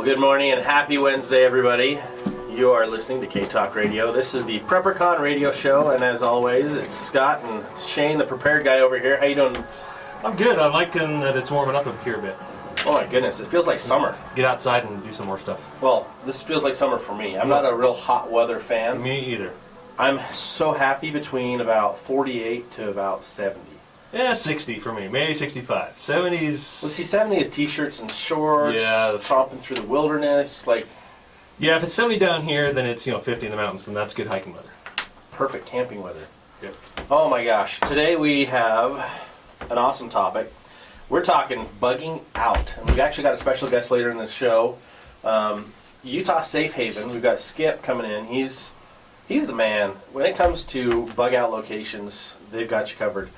Well, good morning and happy Wednesday, everybody. You are listening to K-Talk Radio. This is the PrepperCon radio show, and as always, it's Scott and Shane, the prepared guy over here. How you doing? I'm good. I'm liking that it's warming up here a bit. Oh my goodness, it feels like summer. Get outside and do some more stuff. Well, this feels like summer for me. I'm not a real hot weather fan. Me either. I'm so happy between about 48 to about 70. Yeah, 60 for me. Maybe 65. 70s. Well, see, 70 is t-shirts and shorts, tromping through the wilderness, like... Yeah, if it's 70 down here, then it's 50 in the mountains, and that's good hiking weather. Perfect camping weather. Yep. Oh my gosh. Today we have an awesome topic. We're talking bugging out. And we've actually got a special guest later in the show. Utah Safe Haven. We've got Skip coming in. He's the man. When it comes to bug out locations, they've got you covered.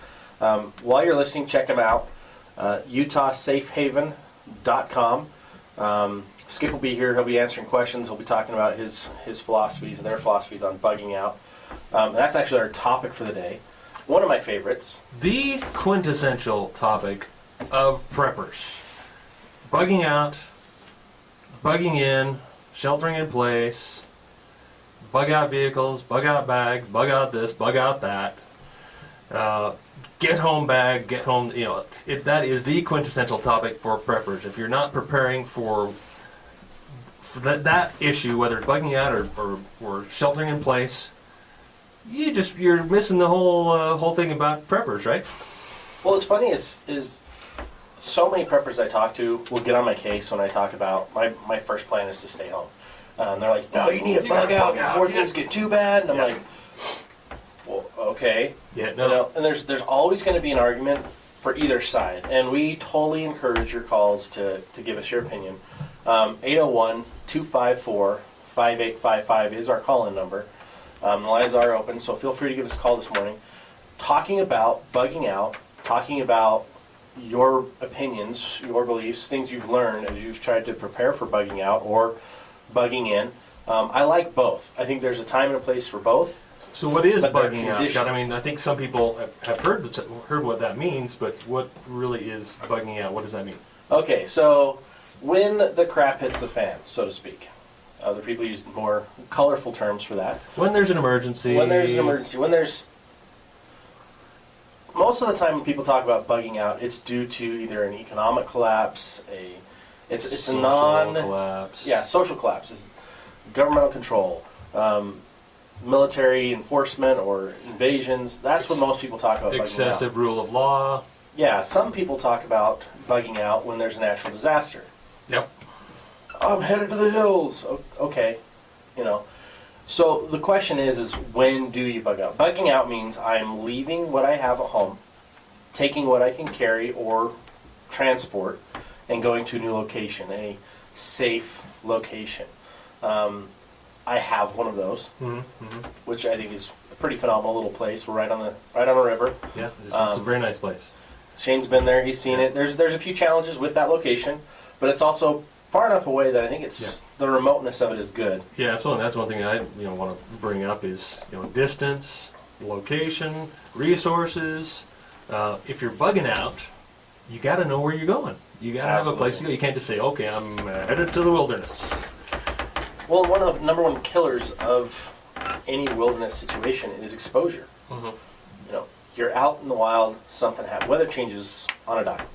While you're listening, check him out. UtahSafehaven.com. Skip will be here. He'll be answering questions. He'll be talking about his philosophies and their philosophies on bugging out. That's actually our topic for the day. One of my favorites. The quintessential topic of preppers. Bugging out, bugging in, sheltering in place, bug out vehicles, bug out bags, bug out this, bug out that. Get home bag, get home, that is the quintessential topic for preppers. If you're not preparing for that issue, whether it's bugging out or sheltering in place, you're missing the whole thing about preppers, right? Well, what's funny is so many preppers I talk to will get on my case when I talk about my first plan is to stay home. They're like, no, you need to bug out before things get too bad. And I'm like, well, okay. Yeah, no. And there's always going to be an argument for either side. And we totally encourage your calls to give us your opinion. 801-254-5855 is our call-in number. The lines are open, so feel free to give us a call this morning. Talking about bugging out, talking about your opinions, your beliefs, things you've learned as you've tried to prepare for bugging out or bugging in. I like both. I think there's a time and a place for both. So what is bugging out, Scott? I mean, I think some people have heard what that means, but what really is bugging out? What does that mean? Okay, so when the crap hits the fan, so to speak. Other people use more colorful terms for that. When there's an emergency. When there's... Most of the time when people talk about bugging out, it's due to either an economic collapse, it's a collapse. Yeah, social collapse. It's governmental control. Military enforcement or invasions. That's what most people talk about bugging out. Excessive rule of law. Yeah, some people talk about bugging out when there's a natural disaster. Yep. I'm headed to the hills. Okay. So the question is when do you bug out? Bugging out means I'm leaving what I have at home, taking what I can carry or transport, and going to a new location, a safe location. I have one of those, which I think is a pretty phenomenal little place. We're right on a river. Yeah, it's a very nice place. Shane's been there; he's seen it. There's a few challenges with that location, but it's also far enough away that I think the remoteness of it is good. Yeah, absolutely. That's one thing I want to bring up is distance, location, resources. If you're bugging out, you got to know where you're going. You got to have a place to go. You can't just say, "Okay, I'm headed to the wilderness." Well, one of the number one killers of any wilderness situation is exposure. You're out in the wild, something happens. Weather changes on a dime.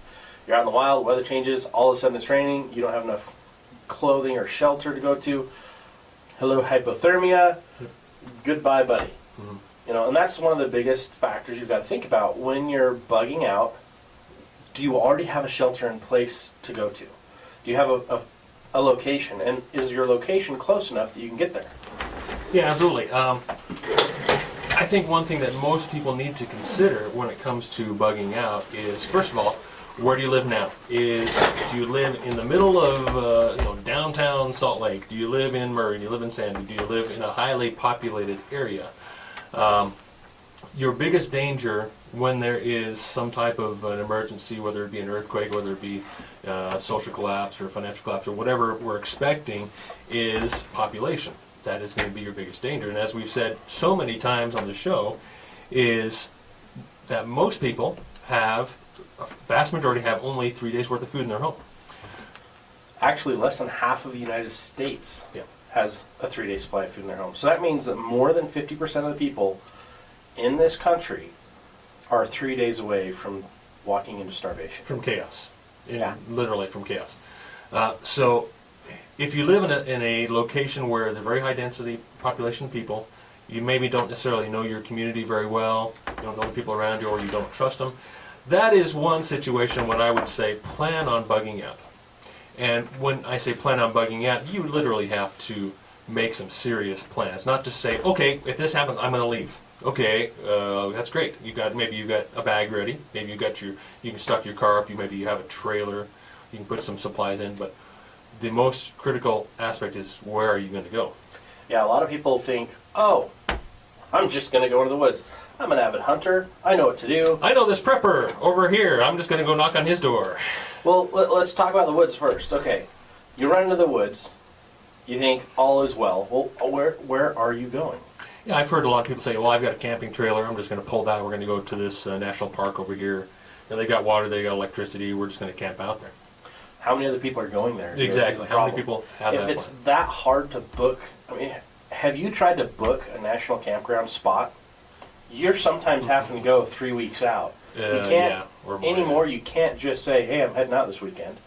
You're out in the wild, weather changes, all of a sudden it's raining, you don't have enough clothing or shelter to go to. Hello, hypothermia. Goodbye, buddy. And that's one of the biggest factors you've got to think about when you're bugging out. Do you already have a shelter in place to go to? Do you have a location, and is your location close enough that you can get there? Yeah, absolutely. I think one thing that most people need to consider when it comes to bugging out is, first of all, where do you live now? Do you live in the middle of downtown Salt Lake? Do you live in Murray? Do you live in Sandy? Do you live in a highly populated area? Your biggest danger when there is some type of an emergency, whether it be an earthquake, whether it be social collapse or financial collapse or whatever we're expecting, is population. That is going to be your biggest danger. And as we've said so many times on the show, is that most people a vast majority have only 3 days worth of food in their home. actually less than half of the United States Yeah. has a 3-day supply of food in their home. So that means that more than 50% of the people in this country are 3 days away from walking into starvation. From chaos. Yeah. Literally from chaos. So if you live in a location where there's very high density population of people, you maybe don't necessarily know your community very well, you don't know the people around you, or you don't trust them, that is one situation when I would say plan on bugging out. And when I say plan on bugging out, you literally have to make some serious plans. Not just say, okay, if this happens, I'm going to leave. Okay, that's great. Maybe you got a bag ready. Maybe you can stock your car up. Maybe you have a trailer. You can put some supplies in. But the most critical aspect is, where are you going to go? Yeah, a lot of people think, oh, I'm just going to go into the woods. I'm an avid hunter. I know what to do. I know this prepper over here. I'm just going to go knock on his door. Well, let's talk about the woods first. Okay, you run into the woods. You think all is well. Well, where are you going? Yeah, I've heard a lot of people say, well, I've got a camping trailer. I'm just going to pull that. We're going to go to this national park over here. They got water. They got electricity. We're just going to camp out there. How many other people are going there? Exactly. How many people have that If it's plan? that hard to book, I mean, have you tried to book a national campground spot? You're sometimes having to go 3 weeks out. You can't Yeah, or more. anymore. You can't just say, "Hey, I'm heading out this weekend."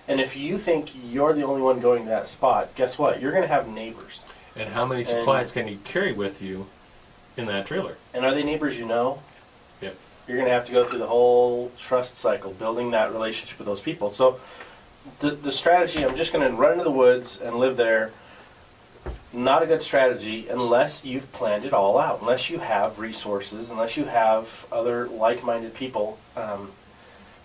And if you think you're the only one going to that spot, guess what? You're going to have neighbors. And how many supplies can you carry with you in that trailer? And are they neighbors you know? Yep. You're going to have to go through the whole trust cycle, building that relationship with those people. So the strategy, I'm just going to run into the woods and live there, not a good strategy unless you've planned it all out, unless you have resources, unless you have other like-minded people,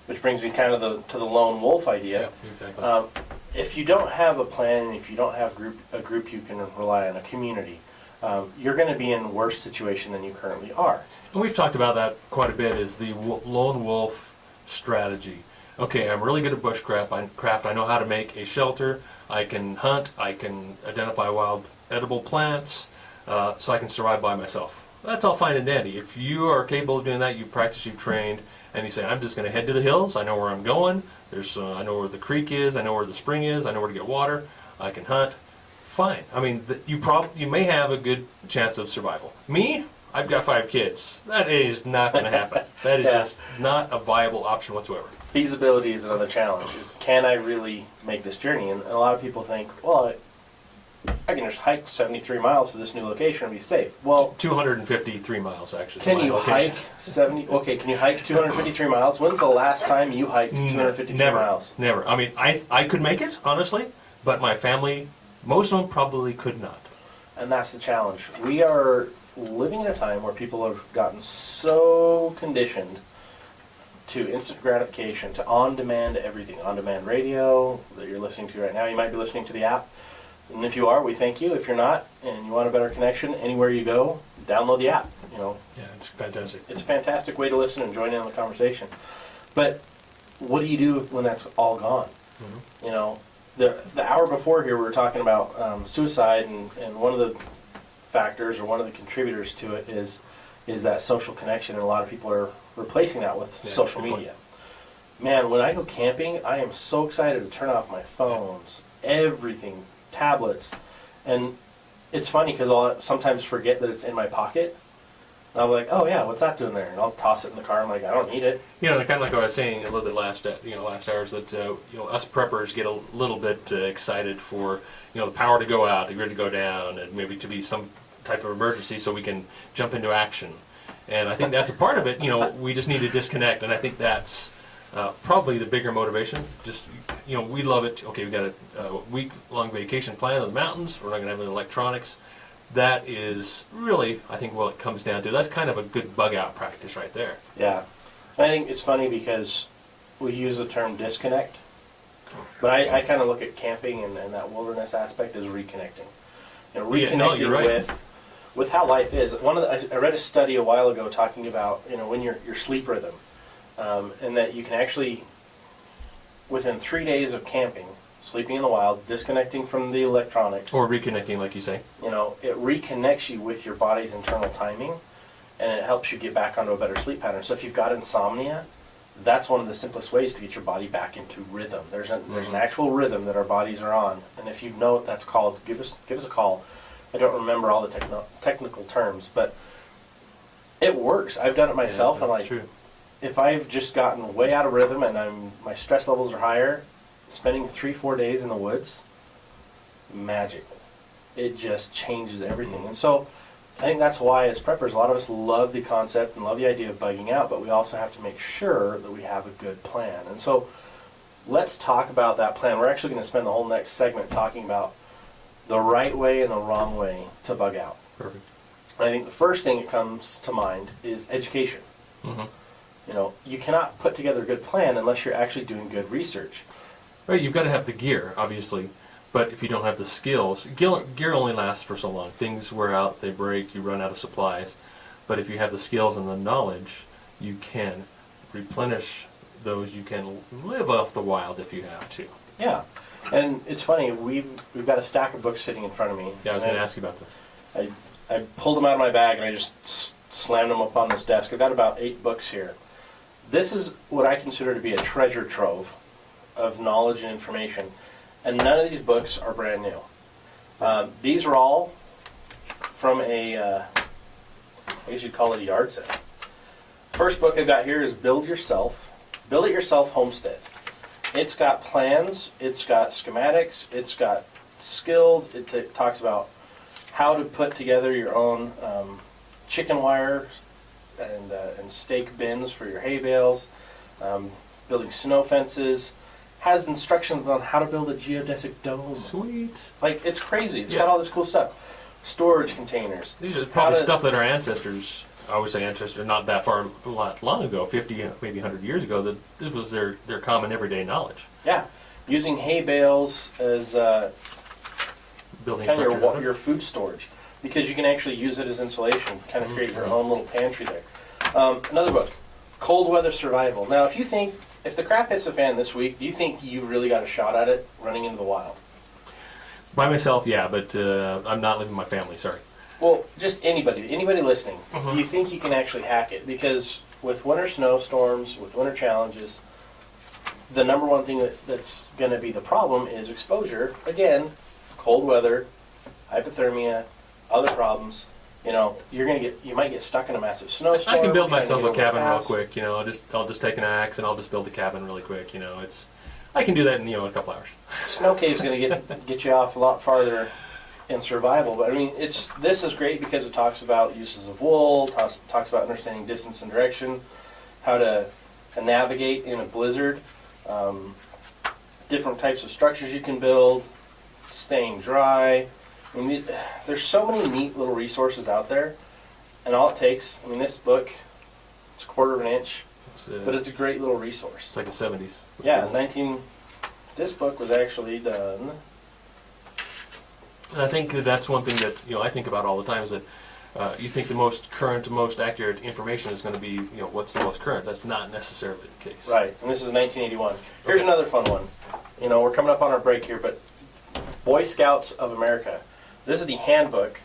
which brings me kind of to the lone wolf idea. Yeah, exactly. If you don't have a plan, if you don't have a group you can rely on, a community, you're going to be in a worse situation than you currently are. And we've talked about that quite a bit, is the lone wolf strategy. Okay, I'm really good at bushcraft. I know how to make a shelter. I can hunt. I can identify wild edible plants, so I can survive by myself. That's all fine and dandy. If you are capable of doing that, you practice, you've trained, and you say, I'm just going to head to the hills. I know where I'm going. I know where the creek is. I know where the spring is. I know where to get water. I can hunt. Fine. I mean, you may have a good chance of survival. Me, I've got 5 kids. That is not going to happen. That is just not a viable option whatsoever. Feasibility is another challenge. Can I really make this journey? And a lot of people think, well, I can just hike 73 miles to this new location and be safe. Well, 253 miles, actually. can you hike 70? Okay, can you hike 253 miles? When's the last time you hiked 253 miles? Never. I mean, I could make it, honestly, but my family, most of them probably could not. And that's the challenge. We are living in a time where people have gotten so conditioned to instant gratification, to on-demand everything. On-demand radio that you're listening to right now. You might be listening to the app. And if you are, we thank you. If you're not, and you want a better connection, anywhere you go, download the app. Yeah, it's fantastic. It's a fantastic way to listen and join in on the conversation. But what do you do when that's all gone? Mm-hmm. The hour before here we were talking about suicide, and one of the factors or one of the contributors to it is that social connection, and a lot of people are replacing that with social media. Man, when I go camping, I am so excited to turn off my phones, everything, tablets, and it's funny because I'll sometimes forget that it's in my pocket. And I'm like, oh yeah, what's that doing there? And I'll toss it in the car. I'm like, I don't need it. Kind of like what I was saying a little bit last hours, that us preppers get a little bit excited for the power to go out, the grid to go down, and maybe to be some type of emergency so we can jump into action. And I think that's a part of it. We just need to disconnect, and I think that's probably the bigger motivation. Just we love it. Okay, we got a week-long vacation planned in the mountains. We're not going to have any electronics. That is really, I think, what it comes down to. That's kind of a good bug-out practice right there. Yeah. I think it's funny because we use the term disconnect, but I kind of look at camping and that wilderness aspect as reconnecting. Reconnecting right. with how life is. I read a study a while ago talking about when your sleep rhythm, and that you can actually, within 3 days of camping, sleeping in the wild, disconnecting from the electronics, or reconnecting, like you say. It reconnects you with your body's internal timing, and it helps you get back onto a better sleep pattern. So if you've got insomnia, that's one of the simplest ways to get your body back into rhythm. There's an actual rhythm that our bodies are on, and if you know what that's called, give us a call. I don't remember all the technical terms, but it works. I've done it myself, and like, true. if I've just gotten way out of rhythm and my stress levels are higher, spending 3-4 days in the woods, magic. It just changes everything. And so I think that's why, as preppers, a lot of us love the concept and love the idea of bugging out, but we also have to make sure that we have a good plan. And so let's talk about that plan. We're actually going to spend the whole next segment talking about the right way and the wrong way to bug out. Perfect. And I think the first thing that comes to mind is education. You know, you cannot put together a good plan unless you're actually doing good research. Right, you've got to have the gear, obviously. But if you don't have the skills, gear only lasts for so long. Things wear out, they break, you run out of supplies. But if you have the skills and the knowledge, you can replenish those. You can live off the wild if you have to. Yeah, and it's funny. We've got a stack of books sitting in front of me. Yeah, I was going to ask you about this. I pulled them out of my bag and I just slammed them up on this desk. I've got about 8 books here. This is what I consider to be a treasure trove of knowledge and information. And none of these books are brand new. These are all from I guess you'd call it a yard sale. First book I've got here is Build It Yourself Homestead. It's got plans, it's got schematics, it's got skills. It talks about how to put together your own chicken wire and stake bins for your hay bales, building snow fences. Has instructions on how to build a geodesic dome. Sweet. Like, it's crazy. It's got all this cool stuff. Storage containers. These are probably stuff that our ancestors, I always say ancestors, not that far, a lot long ago, 50, maybe 100 years ago, that this was their common everyday knowledge. Yeah. Using hay bales as Building kind of your food storage, because you can actually use it as insulation, kind of create your own little pantry there. Another book, Cold Weather Survival. Now, if the crap hits the fan this week, do you think you really got a shot at it running into the wild? By myself, yeah, but I'm not living with my family, sorry. Well, just anybody listening, do you think you can actually hack it? Because with winter snowstorms, with winter challenges, the number one thing that's going to be the problem is exposure. Again, cold weather, hypothermia, other problems. You know, you might get stuck in a massive snowstorm. I can build myself a cabin real quick. You know, I'll just take an axe and I'll just build a cabin really quick. You know, I can do that in a couple hours. Snow cave's going to get you off a lot farther in survival. But I mean, this is great because it talks about uses of wool, talks about understanding distance and direction, how to navigate in a blizzard, different types of structures you can build, staying dry. I mean, there's so many neat little resources out there, and all it takes, this book, it's a quarter of an inch, but it's a great little resource. It's like the 70s. Yeah, this book was actually done. And I think that's one thing that, I think about all the time is that you think the most current, most accurate information is going to be, what's the most current. That's not necessarily the case. Right, and this is 1981. Here's another fun one. We're coming up on our break here, but Boy Scouts of America. This is the handbook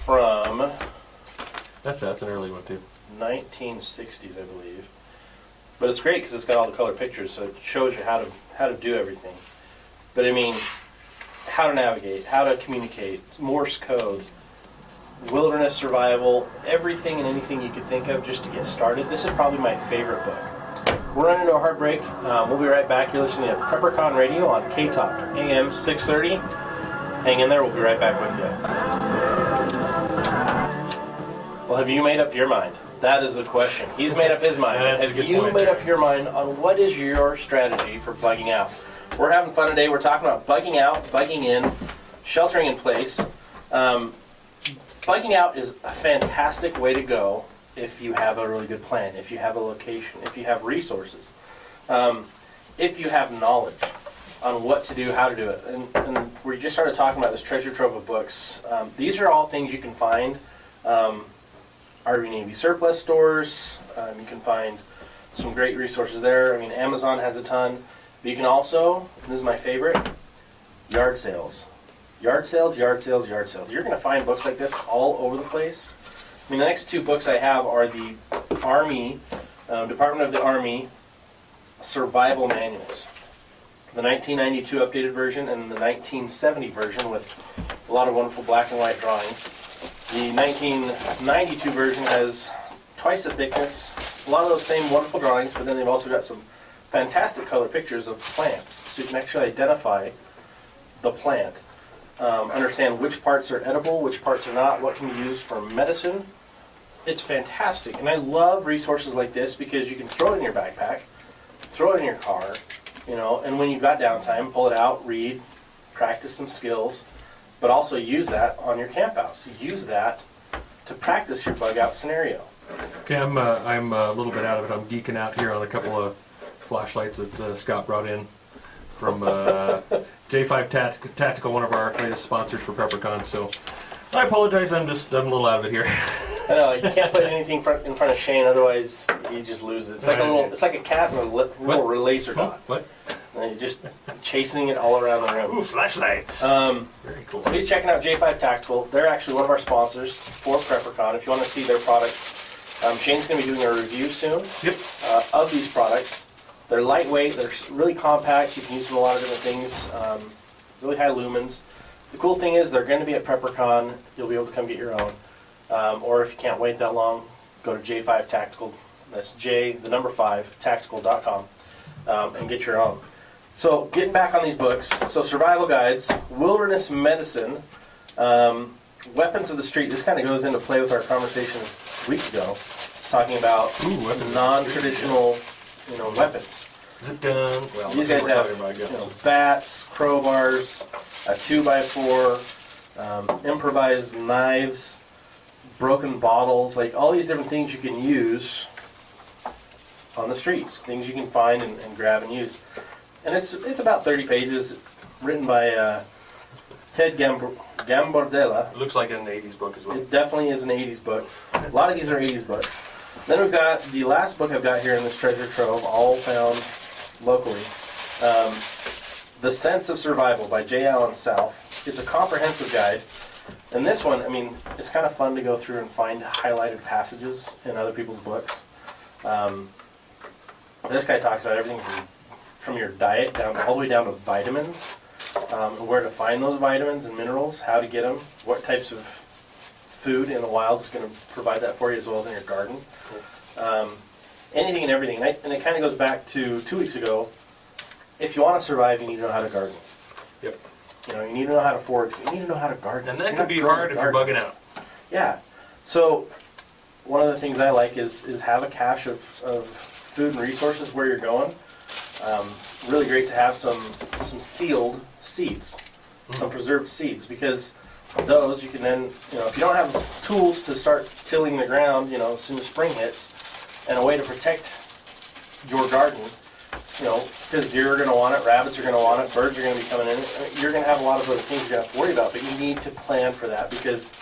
from... That's an early one, too. 1960s, I believe. But it's great because it's got all the color pictures, so it shows you how to do everything. But how to navigate, how to communicate, Morse code, wilderness survival, everything and anything you could think of just to get started. This is probably my favorite book. We're running into a hard break. We'll be right back. You're listening to PrepperCon Radio on K-Talk, AM 630. Hang in there, we'll be right back with you. Well, have you made up your mind? That is the question. He's made up his mind. Have you made up your mind on what is your strategy for bugging out? We're having fun today. We're talking about bugging out, bugging in, sheltering in place. Bugging out is a fantastic way to go if you have a really good plan, if you have a location, if you have resources, if you have knowledge on what to do, how to do it. And we just started talking about this treasure trove of books. These are all things you can find. Army Navy surplus stores. You can find some great resources there. Amazon has a ton. But you can also, this is my favorite, yard sales. Yard sales, yard sales, yard sales. You're going to find books like this all over the place. The next 2 books I have are the Army Department of the Army survival manuals. The 1992 updated version and the 1970 version with a lot of wonderful black and white drawings. The 1992 version has twice the thickness, a lot of those same wonderful drawings, but then they've also got some fantastic color pictures of plants, so you can actually identify the plant, understand which parts are edible, which parts are not, what can be used for medicine. It's fantastic, and I love resources like this because you can throw it in your backpack, throw it in your car, and when you've got downtime, pull it out, read, practice some skills, but also use that on your camp out. So use that to practice your bug out scenario. Okay, I'm a little bit out of it. I'm geeking out here on a couple of flashlights that Scott brought in from J5 Tactical, one of our latest sponsors for PrepperCon. So I apologize. I'm a little out of it here. I know, you can't put anything in front of Shane, otherwise you just lose it. It's like it's like a cat and a little laser dot. What? And you're just chasing it all around the room. Ooh, flashlights. Very cool. So he's checking out J5 Tactical. They're actually one of our sponsors for PrepperCon. If you want to see their products, Shane's going to be doing a review soon. Yep. Of these products. They're lightweight. They're really compact. You can use them in a lot of different things. Really high lumens. The cool thing is they're going to be at PrepperCon. You'll be able to come get your own. Or if you can't wait that long, go to J5 Tactical. That's J5 Tactical.com and get your own. So getting back on these books. So survival guides, wilderness medicine, weapons of the street. This kind of goes into play with our conversation a week ago, talking about non-traditional, weapons. Well, These guys have bats, crowbars, a 2x4, improvised knives, broken bottles, like all these different things you can use on the streets, things you can find and grab and use. And it's about 30 pages, written by Ted Gambardella. It looks like an 80s book as well. It definitely is an 80s book. A lot of these are 80s books. Then we've got the last book I've got here in this treasure trove, all found locally. The Sense of Survival by J. Allen South. It's a comprehensive guide. And this one, it's kind of fun to go through and find highlighted passages in other people's books. This guy talks about everything from your diet all the way down to vitamins, where to find those vitamins and minerals, how to get them, what types of food in the wild is going to provide that for you, as well as in your garden. Cool. Anything and everything. And it kind of goes back to 2 weeks ago. If you want to survive, you need to know how to garden. Yep. You need to know how to forage. You need to know how to garden. And that can be hard if you're bugging out. Yeah. So one of the things I like is have a cache of food and resources where you're going. Really great to have some sealed seeds, some preserved seeds, because those you can then, if you don't have tools to start tilling the ground, as soon as spring hits, and a way to protect your garden, because deer are going to want it, rabbits are going to want it, birds are going to be coming in, you're going to have a lot of other things you're going to have to worry about, but you need to plan for that, because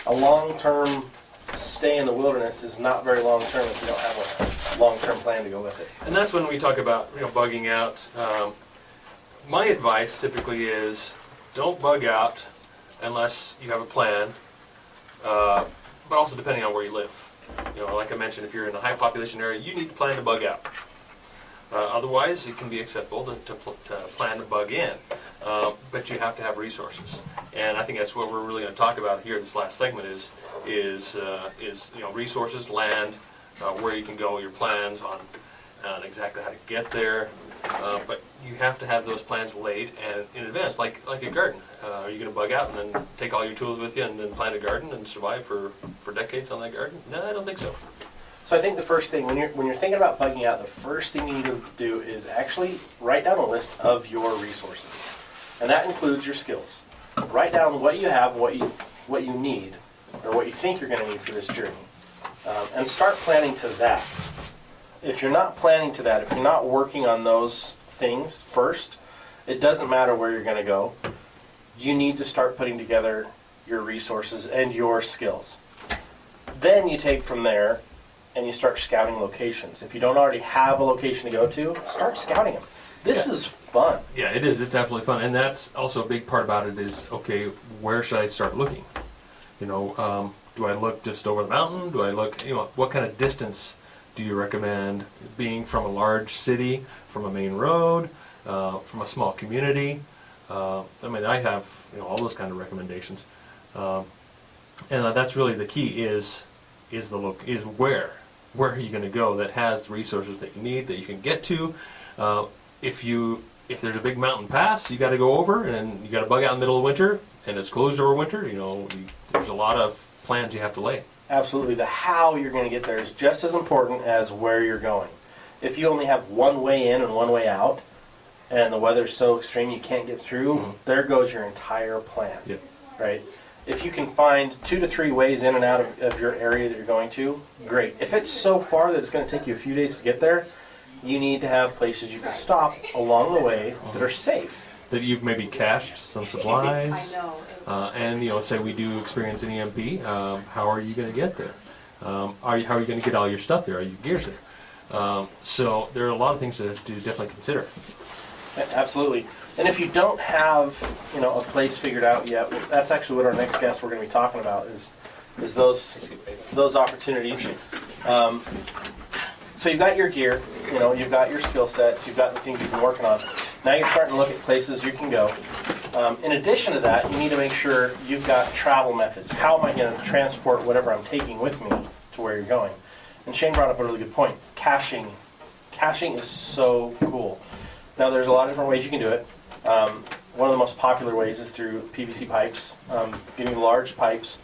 a long-term stay in the wilderness is not very long-term if you don't have a long-term plan to go with it. And that's when we talk about bugging out. My advice typically is don't bug out unless you have a plan, but also depending on where you live. Like I mentioned, if you're in a high population area, you need to plan to bug out. Otherwise, it can be acceptable to plan to bug in, but you have to have resources. And I think that's what we're really going to talk about here. This last segment is resources, land, where you can go, your plans on exactly how to get there. But you have to have those plans laid and in advance, like a garden. Are you going to bug out and then take all your tools with you and then plant a garden and survive for decades on that garden? No, I don't think so. So I think the first thing, when you're thinking about bugging out, the first thing you need to do is actually write down a list of your resources. And that includes your skills. Write down what you have, what you need, or what you think you're going to need for this journey. And start planning to that. If you're not planning to that, if you're not working on those things first, it doesn't matter where you're going to go. You need to start putting together your resources and your skills. Then you take from there and you start scouting locations. If you don't already have a location to go to, start scouting them. This is fun. Yeah, it is. It's absolutely fun. And that's also a big part about it is, okay, where should I start looking? Do I look just over the mountain? Do I look, what kind of distance Do you recommend being from a large city, from a main road, from a small community? I mean, I have all those kind of recommendations, and that's really the key is where are you going to go that has the resources that you need, that you can get to. If there's a big mountain pass you got to go over, and you got to bug out in the middle of winter, and it's closed over winter, there's a lot of plans you have to lay. Absolutely. The how you're going to get there is just as important as where you're going. If you only have one way in and one way out, and the weather's so extreme you can't get through, there goes your entire plan. Yep. Right? If you can find 2 to 3 ways in and out of your area that you're going to, great. If it's so far that it's going to take you a few days to get there, you need to have places you can stop along the way that are safe. That you've maybe cached some supplies. I know. And say we do experience an EMP, how are you going to get there? How are you going to get all your stuff there? Are your gears there? So there are a lot of things to definitely consider. Absolutely. And if you don't have a place figured out yet, that's actually what our next guest we're going to be talking about is those opportunities. So you've got your gear, you've got your skill sets, you've got the things you've been working on. Now you're starting to look at places you can go. In addition to that, you need to make sure you've got travel methods. How am I going to transport whatever I'm taking with me to where you're going? And Shane brought up a really good point. Caching. Caching is so cool. Now there's a lot of different ways you can do it. One of the most popular ways is through PVC pipes, getting large pipes,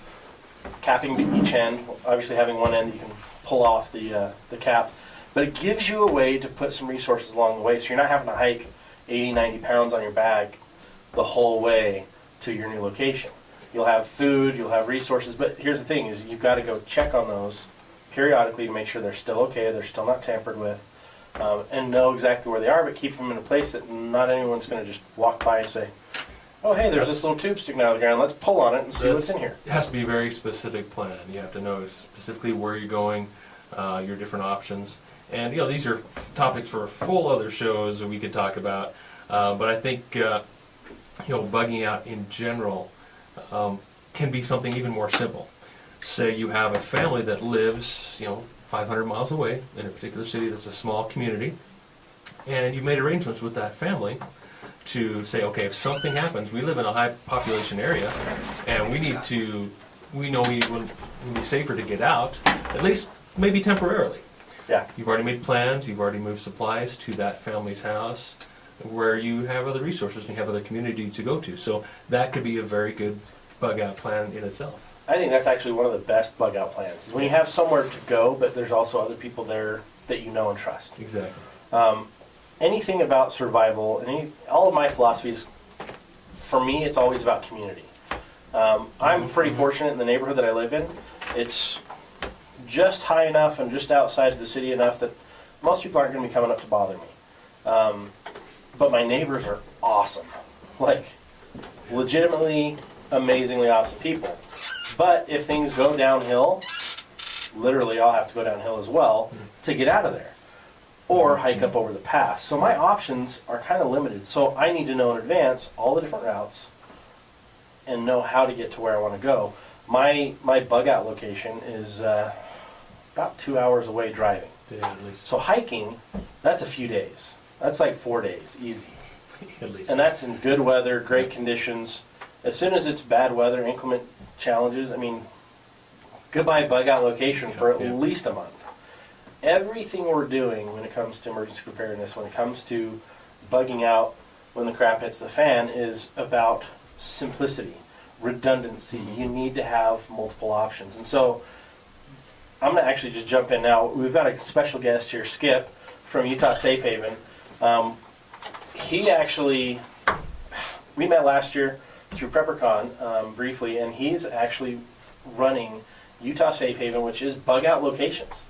capping each end, obviously having one end you can pull off the cap. But it gives you a way to put some resources along the way, so you're not having to hike 80, 90 pounds on your bag the whole way to your new location. You'll have food, you'll have resources, but here's the thing, is you've got to go check on those periodically to make sure they're still okay, they're still not tampered with, and know exactly where they are, but keep them in a place that not anyone's going to just walk by and say, oh, hey, there's this little tube sticking out of the ground, let's pull on it and see what's in here. It has to be a very specific plan. You have to know specifically where you're going, your different options. And these are topics for full other shows that we could talk about. But I think bugging out in general can be something even more simple. Say you have a family that lives 500 miles away in a particular city that's a small community, and you've made arrangements with that family to say, okay, if something happens, we live in a high population area, and we know we will be safer to get out, at least maybe temporarily. Yeah. You've already made plans, you've already moved supplies to that family's house where you have other resources and you have other community to go to. So that could be a very good bug out plan in itself. I think that's actually one of the best bug out plans, is when you have somewhere to go, but there's also other people there that you know and trust. Exactly. Anything about survival, all of my philosophies, for me, it's always about community. I'm pretty fortunate in the neighborhood that I live in. It's just high enough and just outside the city enough that most people aren't going to be coming up to bother me. But my neighbors are awesome. Like, legitimately, amazingly awesome people. But if things go downhill, literally I'll have to go downhill as well to get out of there. Or hike up over the pass. So my options are kind of limited. So I need to know in advance all the different routes and know how to get to where I want to go. My bug out location is about 2 hours away driving. Yeah, at least. So hiking, that's a few days. That's like 4 days, easy. At least. And that's in good weather, great conditions. As soon as it's bad weather, inclement challenges, goodbye bug out location for at least a month. Everything we're doing when it comes to emergency preparedness, when it comes to bugging out when the crap hits the fan, is about simplicity, redundancy. You need to have multiple options. And so I'm going to actually just jump in now. We've got a special guest here, Skip, from Utah Safe Haven. We met last year through PrepperCon briefly, and he's actually running Utah Safe Haven, which is bug out locations.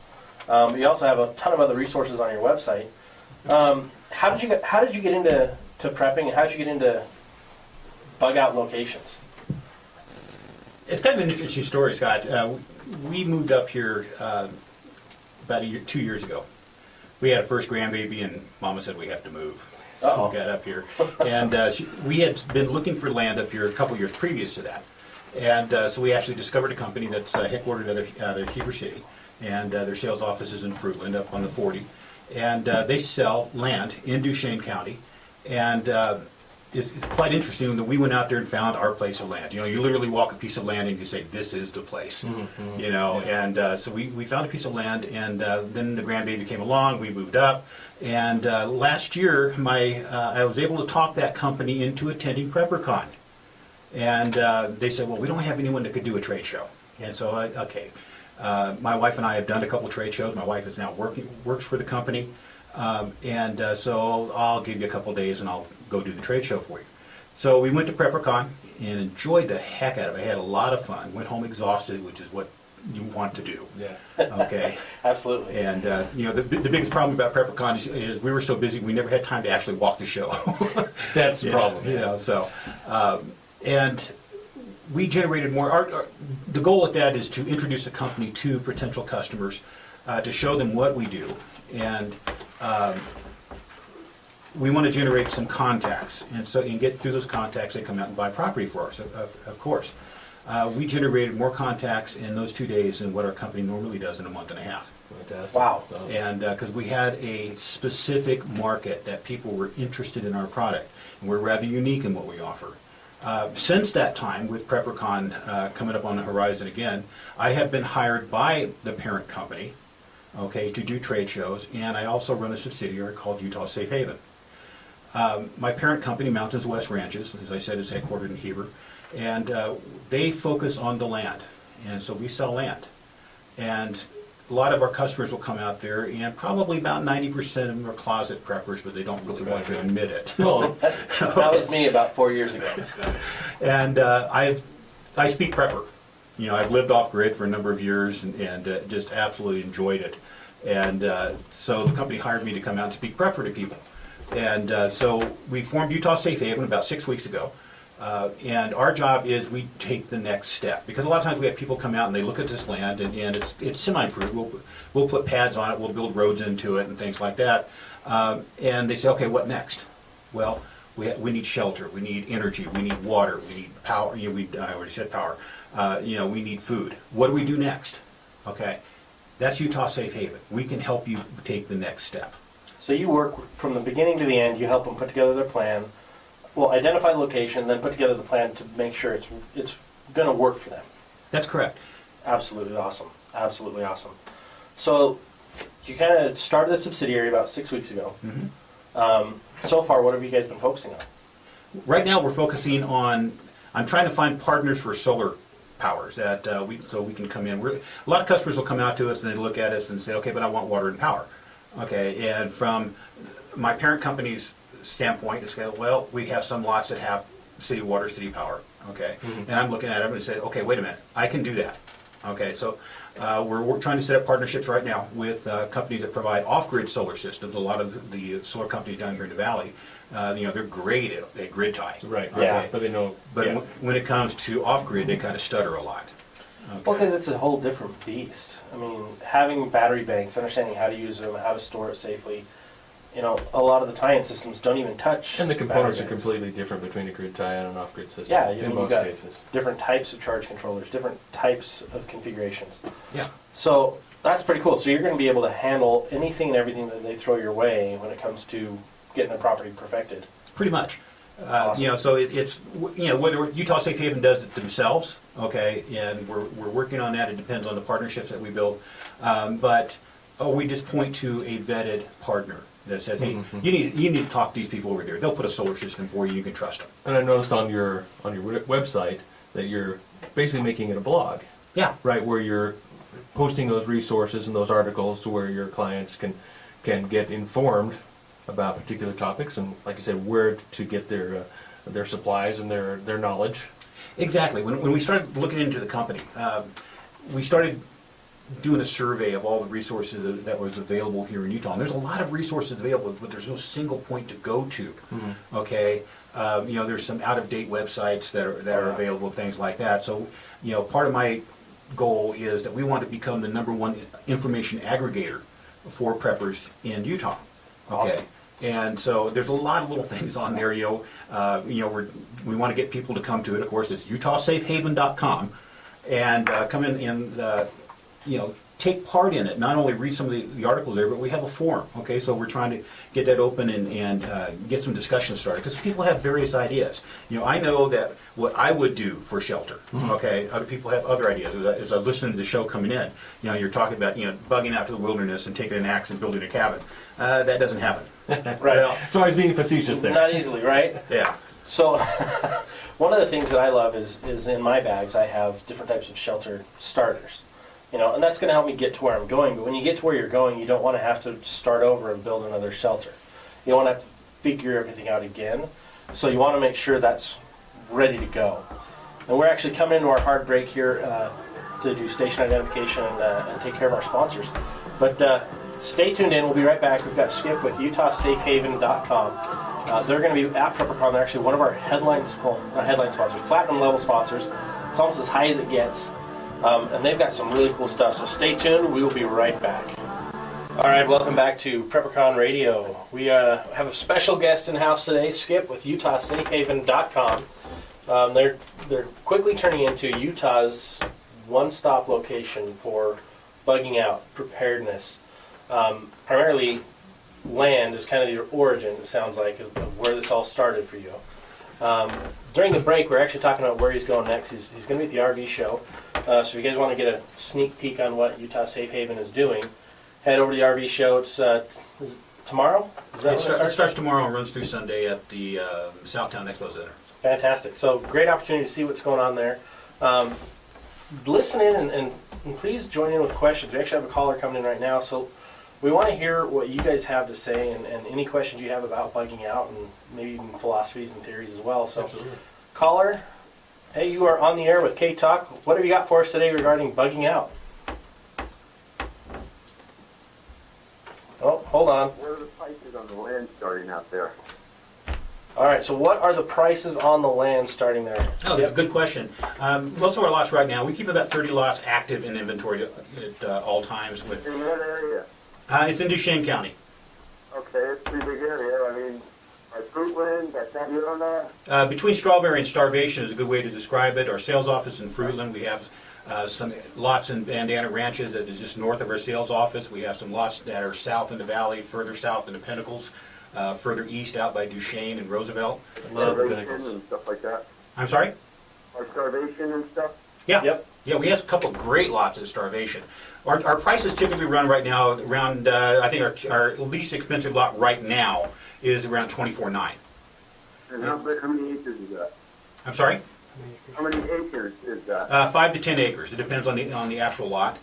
You also have a ton of other resources on your website. How did you get into prepping, and how did you get into bug out locations? It's kind of an interesting story, Scott. We moved up here about 2 years ago. We had a first grandbaby, and Mama said we have to move. So we got up here. And we had been looking for land up here a couple years previous to that. And so we actually discovered a company that's headquartered out of Heber City. and their sales office is in Fruitland up on the 40. And they sell land in Duchesne County. And it's quite interesting that we went out there and found our place of land. You know, you literally walk a piece of land and you say, this is the place. You know, and so we found a piece of land, and then the grandbaby came along, we moved up. And last year, I was able to talk that company into attending PrepperCon. And they said, well, we don't have anyone that could do a trade show. And so, okay. My wife and I have done a couple trade shows. My wife is now works for the company. So I'll give you a couple days and I'll go do the trade show for you. So we went to PrepperCon and enjoyed the heck out of it. I had a lot of fun. Went home exhausted, which is what you want to do. Yeah. Okay. Absolutely. And you know, the biggest problem about PrepperCon is we were so busy we never had time to actually walk the show. That's the problem. You know, so and we generated more. The goal at that is to introduce the company to potential customers, to show them what we do, and we want to generate some contacts, and get through those contacts, they come out and buy property for us, of course. We generated more contacts in those 2 days than what our company normally does in a month and a half. Fantastic. Wow. That's awesome. And because we had a specific market that people were interested in our product, and we're rather unique in what we offer. Since that time, with PrepperCon coming up on the horizon again, I have been hired by the parent company, okay, to do trade shows, and I also run a subsidiary called Utah Safe Haven. My parent company, Mountains West Ranches, as I said, is headquartered in Heber, and they focus on the land, and so we sell land. And a lot of our customers will come out there, and probably about 90% of them are closet preppers, but they don't really want to admit it. Well, That was me about 4 years ago. And I speak prepper. You know, I've lived off grid for a number of years and just absolutely enjoyed it. And so the company hired me to come out and speak prepper to people. And so we formed Utah Safe Haven about 6 weeks ago. And our job is we take the next step, because a lot of times we have people come out and they look at this land and it's semi-approved. We'll put pads on it, we'll build roads into it and things like that. And they say, okay, what next? Well, we need shelter, we need energy, we need water, we need power. You know, I already said power. You know, we need food. What do we do next? Okay, that's Utah Safe Haven. We can help you take the next step. So you work from the beginning to the end. You help them put together their plan. Well, identify the location, then put together the plan to make sure it's going to work for them. That's correct. Absolutely awesome. Absolutely awesome. So you kind of started the subsidiary about 6 weeks ago. So far, what have you guys been focusing on? Right now, we're focusing on. I'm trying to find partners for solar powers that so we can come in. A lot of customers will come out to us and they look at us and say, okay, but I want water and power. Okay, and from my parent company's standpoint, they say, well, we have some lots that have city water, city power. Okay, and I'm looking at them and say, okay, wait a minute, I can do that. Okay, so we're trying to set up partnerships right now with companies that provide off-grid solar systems. A lot of the solar companies down here in the valley, you know, they're great at grid tie. right. Okay. Yeah. But they know. But yeah. when it comes to off-grid, they kind of stutter a lot. Okay. Well, because it's a whole different beast. I mean, having battery banks, understanding how to use them, how to store it safely. You know, a lot of the tie-in systems don't even touch. And the components are battery banks. completely different between a grid tie and an off-grid system. Yeah, in you've most got cases. different types of charge controllers, different types of configurations. Yeah. So that's pretty cool. So you're going to be able to handle anything and everything that they throw your way when it comes to getting their property perfected. Pretty much. Awesome. You know, so it's, you know, whether Utah Safe Haven does it themselves, okay, and we're working on that. It depends on the partnerships that we build. But we just point to a vetted partner that says, hey, you need to talk to these people over there. They'll put a solar system for you. You can trust them. And I noticed on your website that you're basically making it a blog, Yeah. right, where you're posting those resources and those articles to where your clients can get informed about particular topics and, like you said, where to get their supplies and their knowledge. Exactly. When we started looking into the company, we started doing a survey of all the resources that was available here in Utah. And there's a lot of resources available, but there's no single point to go to. Okay, you know, there's some out-of-date websites that are available, things like that. So, you know, part of my goal is that we want to become the #1 information aggregator for preppers in Utah. Okay. Awesome. And so there's a lot of little things on there. You know, we want to get people to come to it. Of course, it's UtahSafeHaven.com, and come in and you know, take part in it. Not only read some of the articles there, but we have a forum. Okay, so we're trying to get that open and get some discussion started because people have various ideas. I know that what I would do for shelter. Okay, other people have other ideas. As I was listening to the show coming in, you're talking about bugging out to the wilderness and taking an axe and building a cabin. That doesn't happen. Right. Well, So I was being facetious there. Not easily, right? yeah. So, one of the things that I love is in my bags I have different types of shelter starters. And that's going to help me get to where I'm going. But when you get to where you're going, you don't want to have to start over and build another shelter. You don't want to have to figure everything out again. So you want to make sure that's ready to go. And we're actually coming into our hard break here to do station identification and take care of our sponsors. But stay tuned in. We'll be right back. We've got Skip with UtahSafehaven.com. They're going to be at PrepperCon. They're actually one of our headline sponsors, platinum level sponsors. It's almost as high as it gets. And they've got some really cool stuff. So stay tuned. We will be right back. All right, welcome back to PrepperCon Radio. We have a special guest in house today, Skip with UtahSafehaven.com. They're quickly turning into Utah's one-stop location for bugging out, preparedness. Primarily, land is kind of your origin, it sounds like, of where this all started for you. During the break, we're actually talking about where he's going next. He's going to be at the RV show. So if you guys want to get a sneak peek on what Utah Safe Haven is doing, head over to the RV show. It's is it tomorrow? Is that It starts tomorrow and runs through Sunday at the Southtown Expo Center. Fantastic. So great opportunity to see what's going on there. Listen in and please join in with questions. We actually have a caller coming in right now. So we want to hear what you guys have to say and any questions you have about bugging out and maybe even philosophies and theories as well. So, Absolutely. Caller, hey, you are on the air with K-Talk. What have you got for us today regarding bugging out? Oh, hold on. What are the prices on the land starting out there? All right, so what are the prices on the land starting there? Oh, that's a good question. Most of our lots right now, we keep about 30 lots active in inventory at all times. In what area? It's in Duchesne County. Okay, it's a pretty big area. I mean, by Fruitland, by Fabulona. Between Strawberry and Starvation is a good way to describe it. Our sales office in Fruitland, we have some lots in Bandana Ranches that is just north of our sales office. We have some lots that are south in the valley, further south in the Pinnacles, further east out by Duchesne and Roosevelt. I love the Starvation Pinnacles. and stuff like that. I'm sorry? Or Starvation and stuff. Yeah. Yep. Yeah, we have a couple great lots at Starvation. Our prices typically run right now around, I think our least expensive lot right now is around $24,900. And how many acres is that? I'm sorry? How many acres is that? 5 to 10 acres. It depends on the actual lot.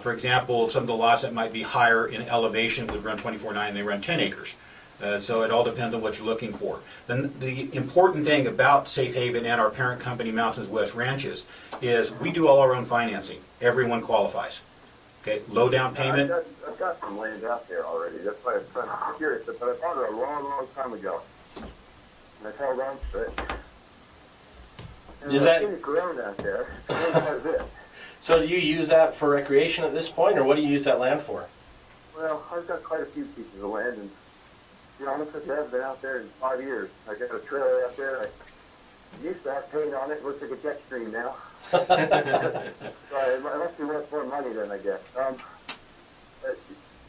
For example, some of the lots that might be higher in elevation would run 24.9 and they run 10 acres. So it all depends on what you're looking for. Then the important thing about Safe Haven and our parent company, Mountains West Ranches, is we do all our own financing. Everyone qualifies. Okay, low down payment. I've got some land out there already. That's why I'm trying to secure it. But I bought it a long, long time ago. And I've held on to it. And Is that- it's grown out there. And that's it. So do you use that for recreation at this point, or what do you use that land for? Well, I've got quite a few pieces of land, and to be honest with you, I've been out there in 5 years. I got a trailer out there. I used to have paint on it. It looks like a jet stream now. So it must be worth more money then, I guess. But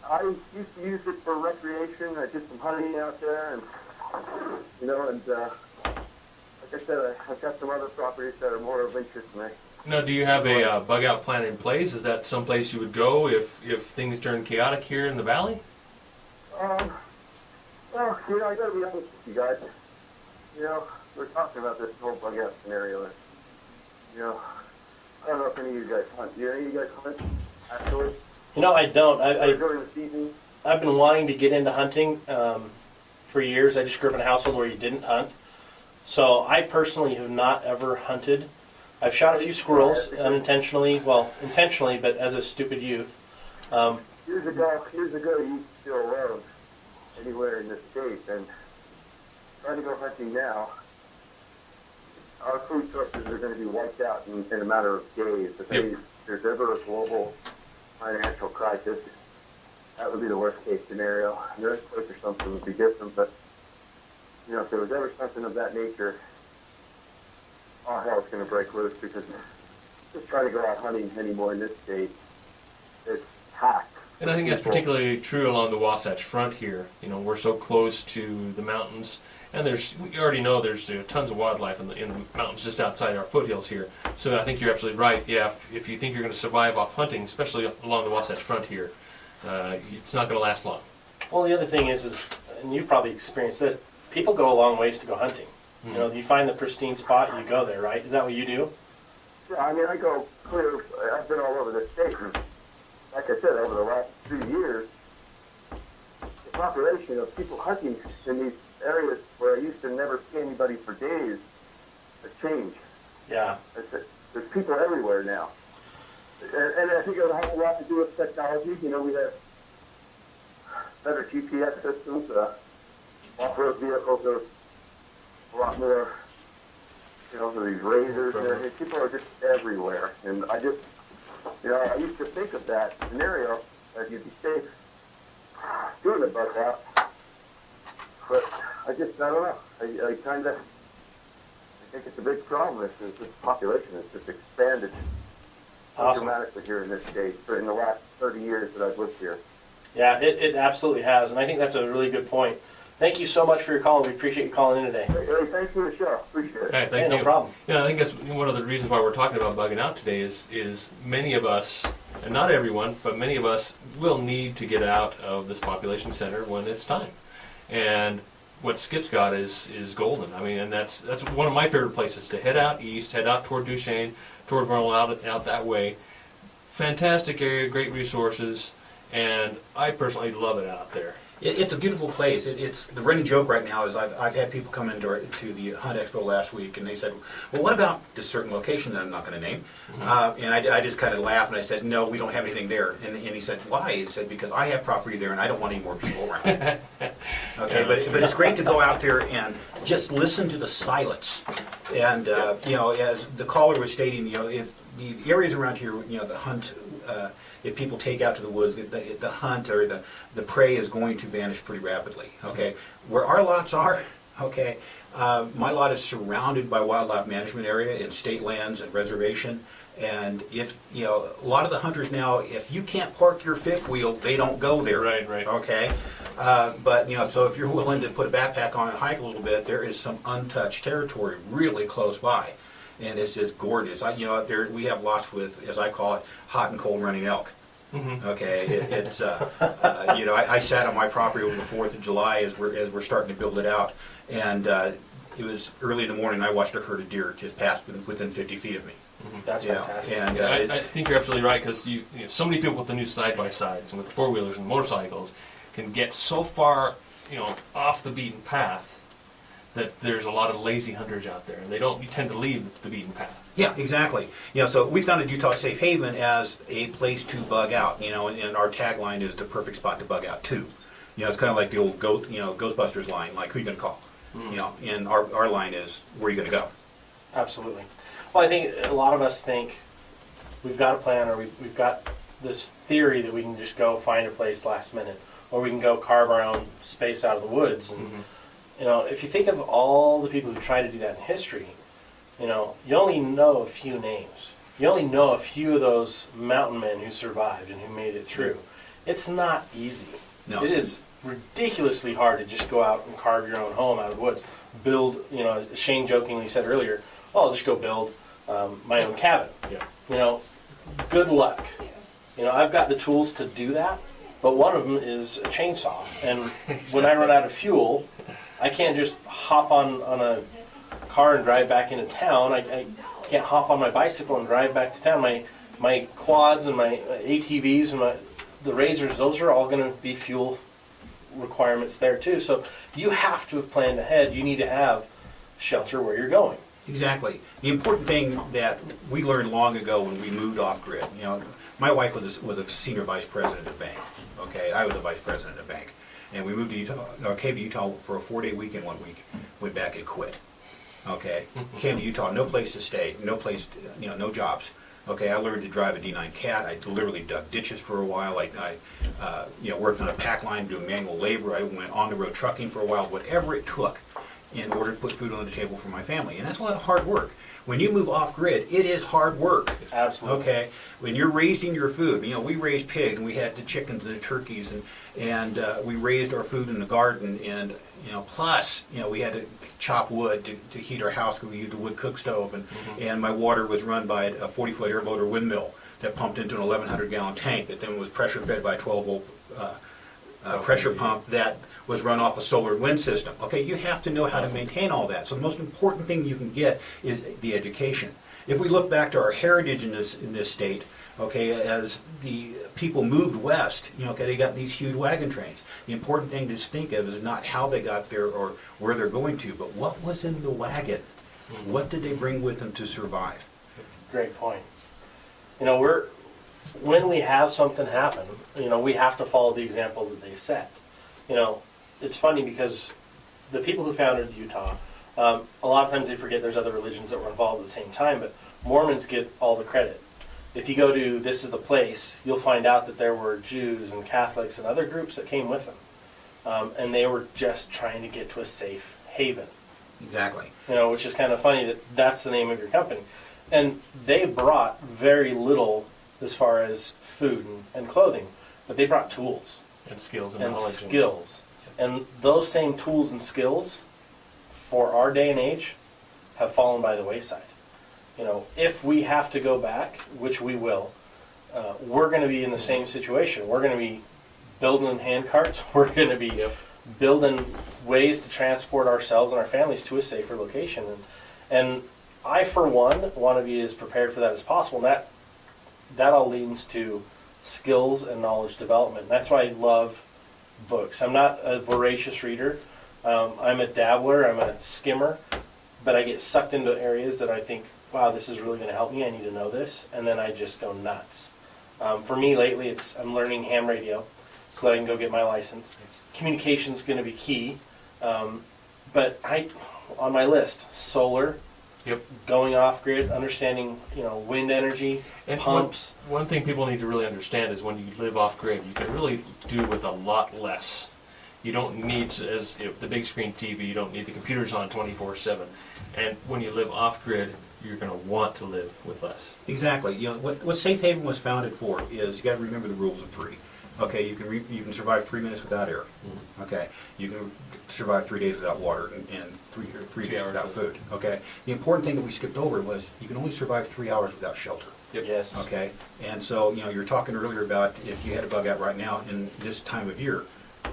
I used to use it for recreation. I did some hunting out there, and like I said, I've got some other properties that are more of interest to me. Now, do you have a bug out plan in place? Is that someplace you would go if things turn chaotic here in the valley? Well, I gotta be honest with you guys. We're talking about this whole bug out scenario. And, I don't know if any of you guys hunt. Do any of you guys hunt, actually? I don't. During the season? I've been wanting to get into hunting for years. I just grew up in a household where you didn't hunt. So I personally have not ever hunted. I've shot a few squirrels unintentionally, intentionally, but as a stupid youth. Years ago, you used to go alone anywhere in the state, and trying to go hunting now, our food sources are going to be wiped out in a matter of days. If there's ever a global financial crisis, that would be the worst case scenario. An earthquake or something would be different, but if there was ever something of that nature, all hell's going to break loose because just trying to go out hunting anymore in this state it's packed. And I think that's People- particularly true along the Wasatch Front here. You know, we're so close to the mountains, and we already know there's tons of wildlife in the mountains just outside our foothills here. So I think you're absolutely right. Yeah, if you think you're going to survive off hunting, especially along the Wasatch Front here, it's not going to last long. Well, the other thing is, and you've probably experienced this, people go a long ways to go hunting. You know, you find the pristine spot, you go there, right? Is that what you do? Yeah, I mean, I go clear, I've been all over the state, and like I said, over the last 3 years, the population of people hunting in these areas where I used to never see anybody for days has changed. Yeah. There's people everywhere now. And I think it has a lot to do with technology. You know, we have better GPS systems. Off-road vehicles are a lot more, you know, these razors and everything. People are just everywhere. And I just, you know, I used to think of that scenario that you'd be safe doing a bug out. But I don't know. I think it's a big problem. This population has just expanded Awesome. dramatically here in this state in the last 30 years that I've lived here. Yeah, it absolutely has, and I think that's a really good point. Thank you so much for your call. We appreciate you calling in today. Hey, thanks for the show. Appreciate it. Okay, thank no you. problem. Yeah, I think that's one of the reasons why we're talking about bugging out today is many of us, and not everyone, but many of us will need to get out of this population center when it's time. And what Skip's got is golden. I mean, and that's one of my favorite places to head out east, head out toward Duchesne, toward Vernal, out that way. Fantastic area, great resources, and I personally love it out there. It's a beautiful place. It's the running joke right now is I've had people come into to the Hunt Expo last week, and they said, well, what about this certain location that I'm not going to name? And I just kind of laughed, and I said, no, we don't have anything there. And he said, why? He said, because I have property there, and I don't want any more people around. Okay, but it's great to go out there and just listen to the silence. And, you know, as the caller was stating, you know, if the areas around here, you know, the hunt, if people take out to the woods, the hunt or the prey is going to vanish pretty rapidly. Okay, where our lots are, okay, my lot is surrounded by wildlife management area and state lands and reservation. And if you know, a lot of the hunters now, if you can't park your fifth wheel, they don't go there. Right. Okay, but you know, so if you're willing to put a backpack on and hike a little bit, there is some untouched territory really close by. And it's just gorgeous. You know, there we have lots with, as I call it, hot and cold running elk. Okay, it's you know, I sat on my property over the 4th of July as we're starting to build it out, and it was early in the morning. I watched a herd of deer just pass within 50 feet of me. That's fantastic. And I think you're absolutely right, because you know, so many people with the new side-by-sides and with the four-wheelers and motorcycles can get so far, you know, off the beaten path that there's a lot of lazy hunters out there, and you tend to leave the beaten path. Yeah, exactly. You know, so we founded Utah Safe Haven as a place to bug out. You know, and our tagline is the perfect spot to bug out to. You know, it's kind of like the old Ghostbusters line, like who you gonna call? You know, and our line is where you gonna go. Absolutely. Well, I think a lot of us think we've got a plan, or we've got this theory that we can just go find a place last minute, or we can go carve our own space out of the woods. And you know, if you think of all the people who tried to do that in history, you know, you only know a few names. You only know a few of those mountain men who survived and who made it through. It's not easy. No, it is ridiculously hard to just go out and carve your own home out of the woods. Build, you know, as Shane jokingly said earlier, oh, I'll just go build my own cabin. Yeah. You know, good luck. You know, I've got the tools to do that, but one of them is a chainsaw. And when I run out of fuel, I can't just hop on a car and drive back into town. I can't hop on my bicycle and drive back to town. My quads and my ATVs and the razors, those are all going to be fuel requirements there too. So you have to have planned ahead. You need to have shelter where you're going. Exactly. The important thing that we learned long ago when we moved off grid, you know, my wife was a senior vice president of a bank. Okay, I was a vice president of a bank, and we moved to Utah, or came to Utah for a 4-day weekend one week. Went back and quit. Okay, came to Utah, no place to stay, no place, you know, no jobs. Okay, I learned to drive a D9 Cat. I literally dug ditches for a while. I you know, worked on a pack line doing manual labor. I went on the road trucking for a while. Whatever it took, in order to put food on the table for my family. And that's a lot of hard work. When you move off grid, it is hard work. Absolutely. Okay, when you're raising your food, we raised pigs and we had the chickens and the turkeys and we raised our food in the garden and plus we had to chop wood to heat our house because we used a wood cook stove and my water was run by a 40-foot air motor windmill that pumped into an 1,100-gallon tank that then was pressure fed by a 12-volt pressure pump that was run off a solar wind system. Okay, you have to know how to maintain all that. So the most important thing you can get is the education. If we look back to our heritage in this state, okay, as the people moved west, they got these huge wagon trains. The important thing to think of is not how they got there or where they're going to, but what was in the wagon. What did they bring with them to survive? Great point. When we have something happen, we have to follow the example that they set. It's funny because the people who founded Utah, a lot of times they forget there's other religions that were involved at the same time, but Mormons get all the credit. If you go to This Is the Place, you'll find out that there were Jews and Catholics and other groups that came with them. And they were just trying to get to a safe haven. Exactly. Which is kind of funny that that's the name of your company. And they brought very little as far as food and clothing, but they brought tools. And skills and And knowledge. skills. And those same tools and skills, for our day and age, have fallen by the wayside. If we have to go back, which we will, we're going to be in the same situation. We're going to be building hand carts. We're going to be building ways to transport ourselves and our families to a safer location. And I, for one, want to be as prepared for that as possible. And that all leads to skills and knowledge development. That's why I love books. I'm not a voracious reader. I'm a dabbler. I'm a skimmer. But I get sucked into areas that I think, wow, this is really going to help me. I need to know this. And then I just go nuts. For me lately, I'm learning ham radio so that I can go get my license. Communication's going to be key. But on my list, solar, going off grid, understanding wind energy, And pumps. one thing people need to really understand is when you live off grid, you can really do with a lot less. You don't need, the big screen TV, you don't need the computers on 24/7. And when you live off grid, you're going to want to live with less. Exactly. What Safe Haven was founded for is you got to remember the rules of three. Okay, you can survive 3 minutes without air. Okay, you can survive 3 days without water and three days without food. Okay, the important thing that we skipped over was you can only survive 3 hours without shelter. Yes. Okay, and so you're talking earlier about if you had a bug out right now in this time of year,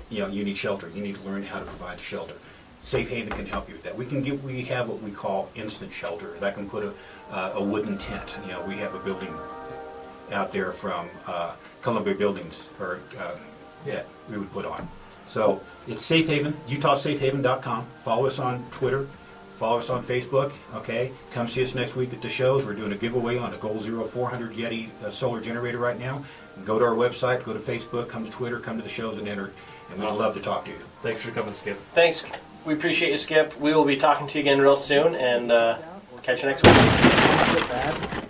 you need shelter. You need to learn how to provide shelter. Safe Haven can help you with that. We have what we call instant shelter. That can put a wooden tent. We have a building out there from Columbia Buildings, we would put on. So it's Safe Haven, UtahSafehaven.com. Follow us on Twitter. Follow us on Facebook. Okay, come see us next week at the shows. We're doing a giveaway on a Goal 0400 Yeti solar generator right now. Go to our website, go to Facebook, come to Twitter, come to the shows and enter. And we'd love to talk to you. Thanks for coming, Skip. Thanks. We appreciate you, Skip. We will be talking to you again real soon, and we'll catch you next week.